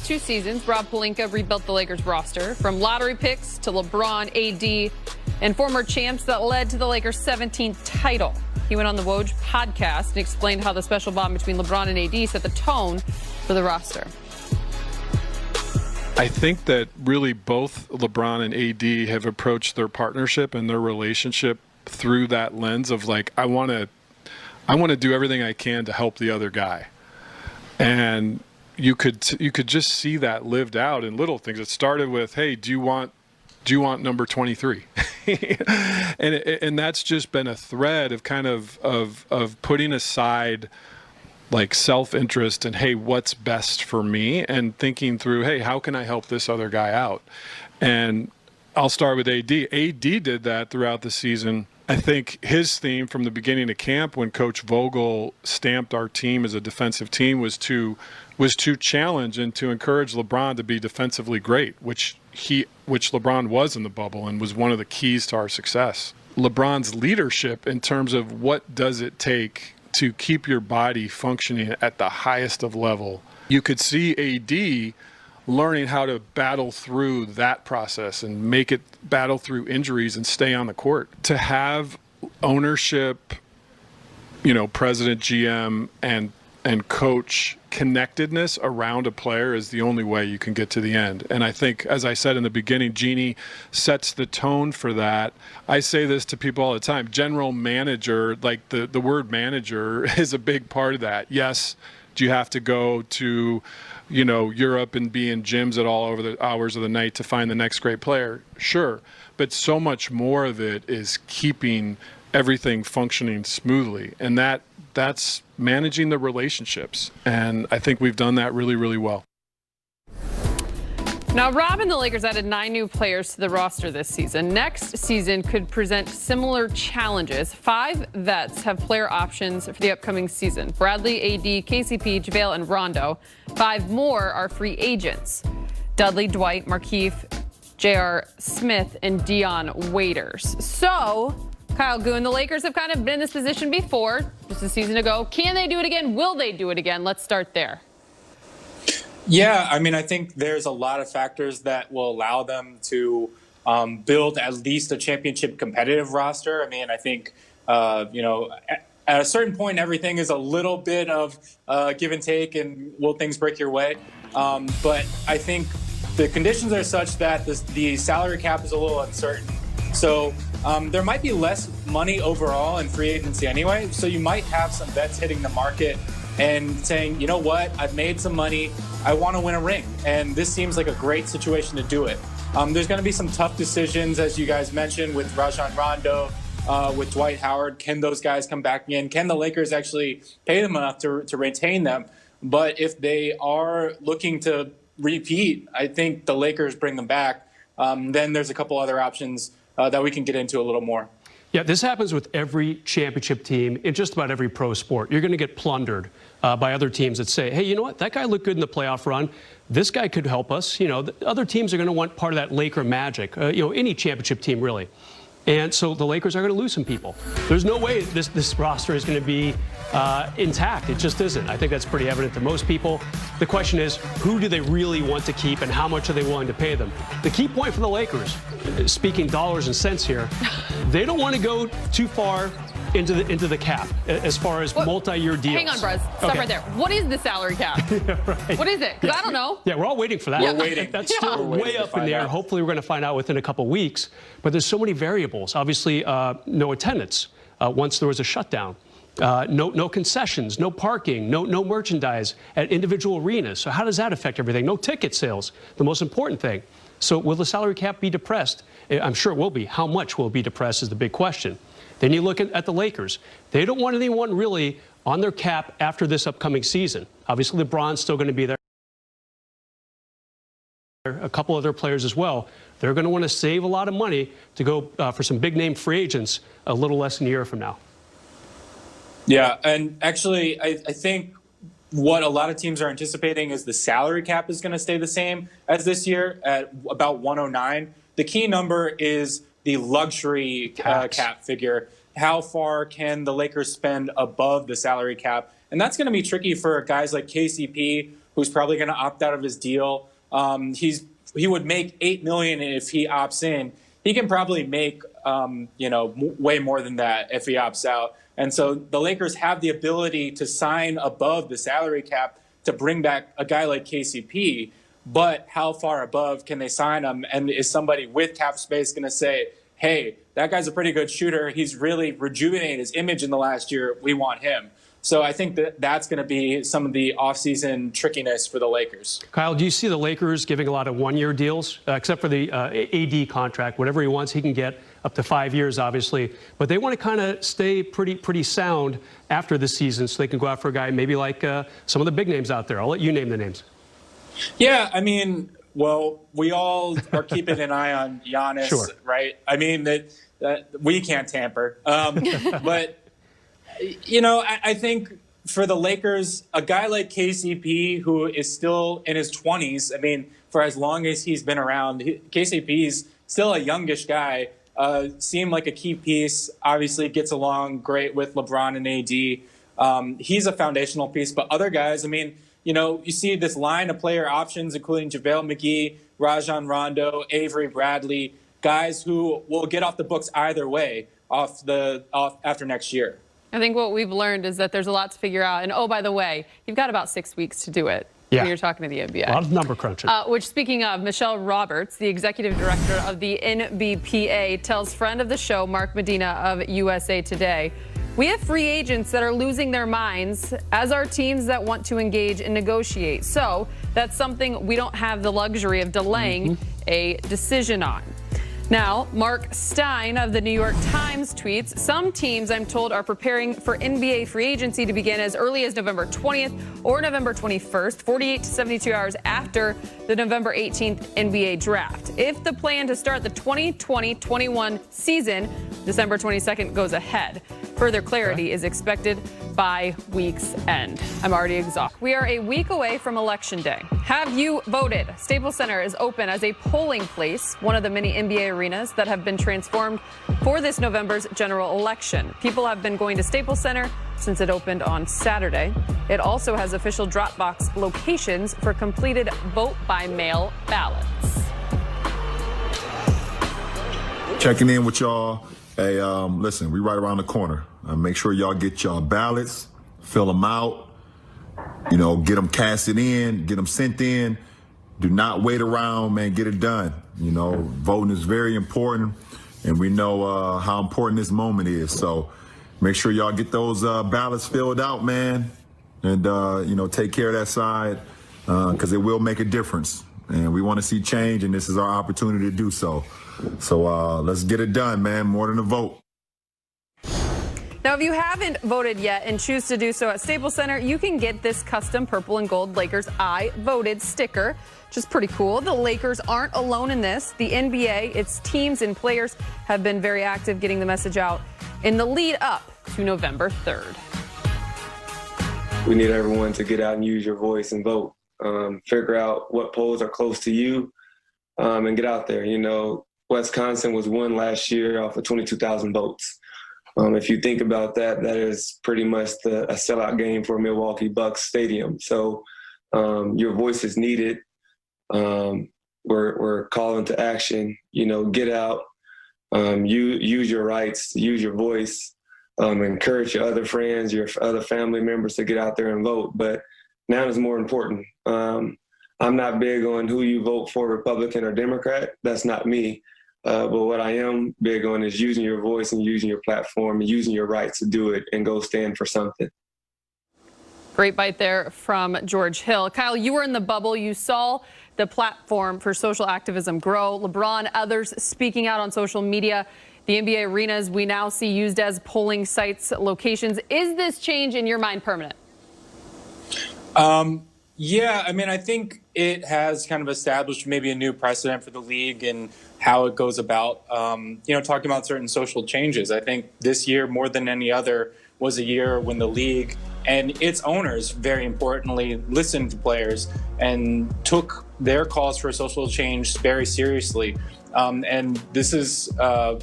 past 2 seasons, Rob Pelinka rebuilt the Lakers roster from lottery picks to LeBron, AD, and former champs that led to the Lakers' 17th title. He went on the Woj podcast and explained how the special bond between LeBron and AD set the tone for the roster. I think that really both LeBron and AD have approached their partnership and their relationship through that lens of like, I want to do everything I can to help the other guy. And you could just see that lived out in little things. It started with, hey, do you want number 23? and that's just been a thread of kind of putting aside like self-interest and, hey, what's best for me, and thinking through, hey, how can I help this other guy out? And I'll start with AD. AD did that throughout the season. I think his theme from the beginning of camp, when Coach Vogel stamped our team as a defensive team, was to challenge and to encourage LeBron to be defensively great, which LeBron was in the bubble and was one of the keys to our success. LeBron's leadership in terms of what does it take to keep your body functioning at the highest of level. You could see AD learning how to battle through that process and make it battle through injuries and stay on the court. To have ownership, president, GM, and coach connectedness around a player is the only way you can get to the end. And I think, as I said in the beginning, Jeannie sets the tone for that. I say this to people all the time. General manager, like the word manager is a big part of that. Yes, do you have to go to Europe and be in gyms at all over the hours of the night to find the next great player? Sure. But so much more of it is keeping everything functioning smoothly. And that's managing the relationships. And I think we've done that really, really well. Now, Rob and the Lakers added 9 new players to the roster this season. Next season could present similar challenges. 5 vets have player options for the upcoming season: Bradley, AD, KCP, JaVale, and Rondo. 5 more are free agents: Dudley, Dwight, Markieff, J.R. Smith, and Dion Waiters. So, Kyle Goon, the Lakers have kind of been in this position before, just a season ago. Can they do it again? Will they do it again? Let's start there. Yeah, I think there's a lot of factors that will allow them to build at least a championship competitive roster. I think, at a certain point, everything is a little bit of give and take, and will things break your way? But I think the conditions are such that the salary cap is a little uncertain. So there might be less money overall in free agency anyway. So you might have some vets hitting the market and saying, you know what, I've made some money, I want to win a ring. And this seems like a great situation to do it. There's going to be some tough decisions, as you guys mentioned, with Rajon Rondo, with Dwight Howard. Can those guys come back in? Can the Lakers actually pay them enough to retain them? But if they are looking to repeat, I think the Lakers bring them back. Then there's a couple other options that we can get into a little more. Yeah, this happens with every championship team in just about every pro sport. You're going to get plundered by other teams that say, hey, you know what? That guy looked good in the playoff run. This guy could help us. The other teams are going to want part of that Laker magic, any championship team, really. And so the Lakers are going to lose some people. There's no way this roster is going to be intact. It just isn't. I think that's pretty evident to most people. The question is, who do they really want to keep and how much are they willing to pay them? The key point for the Lakers, speaking dollars and cents here, they don't want to go too far into the cap as far as multi-year deals. Hang on, Bruz. Stop right there. What is the salary cap? Yeah, right. What is it? Because I don't know. Yeah, we're all waiting for that. We're waiting. That's still way up in the air. Hopefully we're going to find out within a couple weeks. But there's so many variables. Obviously, no attendance once there was a shutdown. No concessions, no parking, no merchandise at individual arenas. So how does that affect everything? No ticket sales, the most important thing. So will the salary cap be depressed? I'm sure it will be. How much will it be depressed is the big question. Then you look at the Lakers. They don't want anyone really on their cap after this upcoming season. Obviously, LeBron's still going to be there. A couple other players as well. They're going to want to save a lot of money to go for some big-name free agents a little less than a year from now. Yeah, and actually, I think what a lot of teams are anticipating is the salary cap is going to stay the same as this year at about 109. The key number is the luxury cap figure. How far can the Lakers spend above the salary cap? And that's going to be tricky for guys like KCP, who's probably going to opt out of his deal. He would make $8 million if he opts in. He can probably make way more than that if he opts out. And so the Lakers have the ability to sign above the salary cap to bring back a guy like KCP. But how far above can they sign him? And is somebody with cap space going to say, hey, that guy's a pretty good shooter. He's really rejuvenated his image in the last year. We want him. So I think that's going to be some of the offseason trickiness for the Lakers. Kyle, do you see the Lakers giving a lot of one-year deals, except for the AD contract? Whatever he wants, he can get up to 5 years, obviously. But they want to kind of stay pretty sound after the season so they can go out for a guy maybe like some of the big names out there. I'll let you name the names. Yeah, I mean, well, we all are keeping an eye on Giannis, sure. Right? I mean, that we can't tamper. But, I think for the Lakers, a guy like KCP, who is still in his 20s, I mean, for as long as he's been around, KCP's still a youngish guy, seemed like a key piece, obviously gets along great with LeBron and AD. He's a foundational piece, but other guys, I mean, you see this line of player options, including JaVale McGee, Rajon Rondo, Avery Bradley, guys who will get off the books either way after next year. I think what we've learned is that there's a lot to figure out. And, oh, by the way, you've got about 6 weeks to do it when you're talking to the NBA. A lot of number crunching. Which, speaking of, Michelle Roberts, the executive director of the NBPA, tells friend of the show, Mark Medina of USA Today, we have free agents that are losing their minds, as are teams that want to engage and negotiate. So that's something we don't have the luxury of delaying a decision on. Now, Mark Stein of the New York Times tweets, some teams, I'm told, are preparing for NBA free agency to begin as early as November 20th or November 21st, 48 to 72 hours after the November 18th NBA draft. If the plan to start the 2020-21 season, December 22nd, goes ahead. Further clarity is expected by week's end. I'm already exhausted. We are a week away from Election Day. Have you voted? Staples Center is open as a polling place, one of the many NBA arenas that have been transformed for this November's general election. People have been going to Staples Center since it opened on Saturday. It also has official drop box locations for completed vote-by-mail ballots. Checking in with y'all. Hey, listen, we right around the corner. Make sure y'all get y'all ballots, fill them out, get them casted in, get them sent in. Do not wait around, man, get it done. Voting is very important, and we know how important this moment is. So make sure y'all get those ballots filled out, man, and, take care of that side because it will make a difference. And we want to see change, and this is our opportunity to do so. So let's get it done, man, more than a vote. Now, if you haven't voted yet and choose to do so at Staples Center, you can get this custom purple and gold Lakers I Voted sticker, which is pretty cool. The Lakers aren't alone in this. The NBA, its teams and players have been very active getting the message out in the lead up to November 3rd. We need everyone to get out and use your voice and vote. Figure out what polls are close to you and get out there. Wisconsin was won last year off of 22,000 votes. If you think about that, that is pretty much a sellout game for Milwaukee Bucks Stadium. So your voice is needed. We're calling to action. Get out, use your rights, use your voice, encourage your other friends, your other family members to get out there and vote. But now is more important. I'm not big on who you vote for, Republican or Democrat. That's not me. But what I am big on is using your voice and using your platform and using your rights to do it and go stand for something. Great bite there from George Hill. Kyle, you were in the bubble. You saw the platform for social activism grow. LeBron, others speaking out on social media. The NBA arenas we now see used as polling sites, locations. Is this change in your mind permanent? Yeah, I think it has kind of established maybe a new precedent for the league and how it goes about, talking about certain social changes. I think this year, more than any other, was a year when the league And its owners, very importantly, listened to players and took their calls for social change very seriously. And this is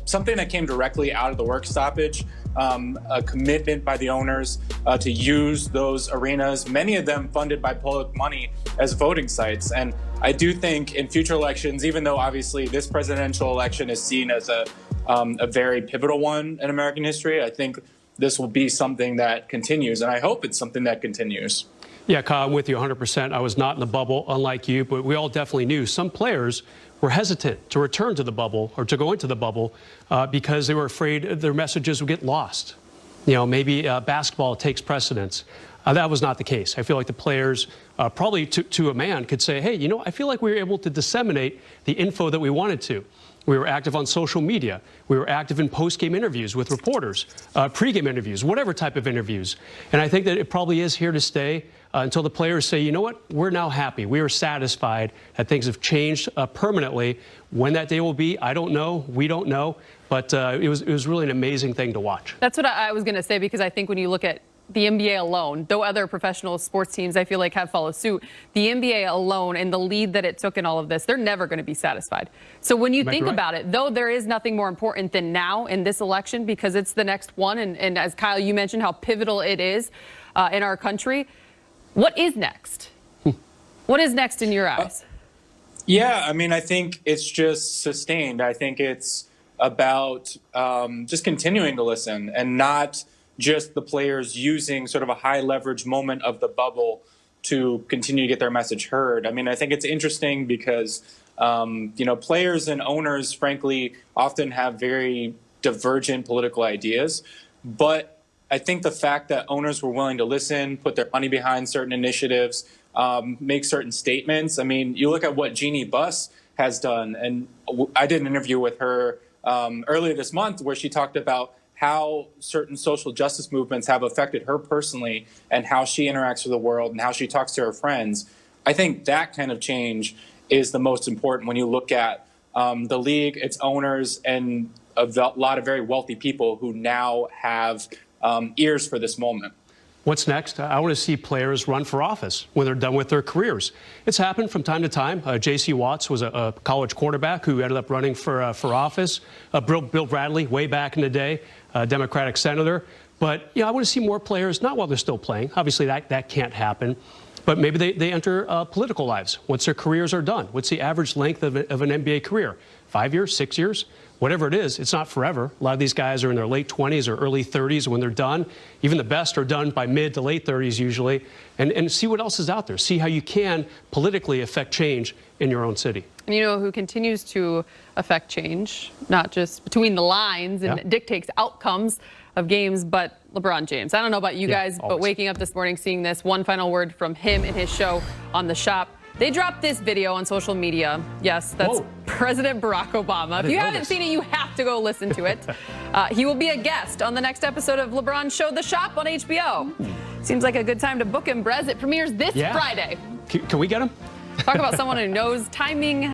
something that came directly out of the work stoppage, a commitment by the owners to use those arenas, many of them funded by public money, as voting sites. And I do think in future elections, even though obviously this presidential election is seen as a very pivotal one in American history, I think this will be something that continues, and I hope it's something that continues. Yeah, Kyle, I'm with you 100%. I was not in the bubble, unlike you, but we all definitely knew some players were hesitant to return to the bubble or to go into the bubble because they were afraid their messages would get lost. You know, maybe basketball takes precedence. That was not the case. I feel like the players, probably to a man, could say, hey, you know, I feel like we were able to disseminate the info that we wanted to. We were active on social media. We were active in post-game interviews with reporters, pre-game interviews, whatever type of interviews. And I think that it probably is here to stay until the players say, you know what, we're now happy. We are satisfied that things have changed permanently. When that day will be, I don't know. We don't know. But it was really an amazing thing to watch. That's what I was going to say, because I think when you look at the NBA alone, though other professional sports teams I feel like have followed suit, the NBA alone and the lead that it took in all of this, they're never going to be satisfied. So when you think about it, though there is nothing more important than now in this election, because it's the next one, and as Kyle, you mentioned how pivotal it is in our country, what is next? What is next in your eyes? Yeah, I mean, I think it's just sustained. I think it's about just continuing to listen and not just the players using sort of a high leverage moment of the bubble to continue to get their message heard. I mean, I think it's interesting because, you know, players and owners, frankly, often have very divergent political ideas. But I think the fact that owners were willing to listen, put their money behind certain initiatives, make certain statements. I mean, you look at what Jeannie Buss has done, and I did an interview with her earlier this month where she talked about how certain social justice movements have affected her personally and how she interacts with the world and how she talks to her friends. I think that kind of change is the most important when you look at the league, its owners, and a lot of very wealthy people who now have ears for this moment. What's next? I want to see players run for office when they're done with their careers. It's happened from time to time. J.C. Watts was a college quarterback who ended up running for office. Bill Bradley, way back in the day, Democratic senator. But you know, I want to see more players, not while they're still playing. Obviously, that can't happen. But maybe they enter political lives once their careers are done. What's the average length of an NBA career? 5 years, 6 years? Whatever it is, it's not forever. A lot of these guys are in their late 20s or early 30s when they're done. Even the best are done by mid to late 30s usually. And see what else is out there. See how you can politically affect change in your own city. And you know who continues to affect change, not just between the lines and dictates outcomes of games, but LeBron James. I don't know about you guys, but waking up this morning seeing this, one final word from him in his show on The Shop. They dropped this video on social media. Yes, that's President Barack Obama. If you haven't seen it, you have to go listen to it. He will be a guest on the next episode of LeBron's show, The Shop, on HBO. Seems like a good time to book him, Brez. It premieres this Friday. Can we get him? Talk about someone who knows timing.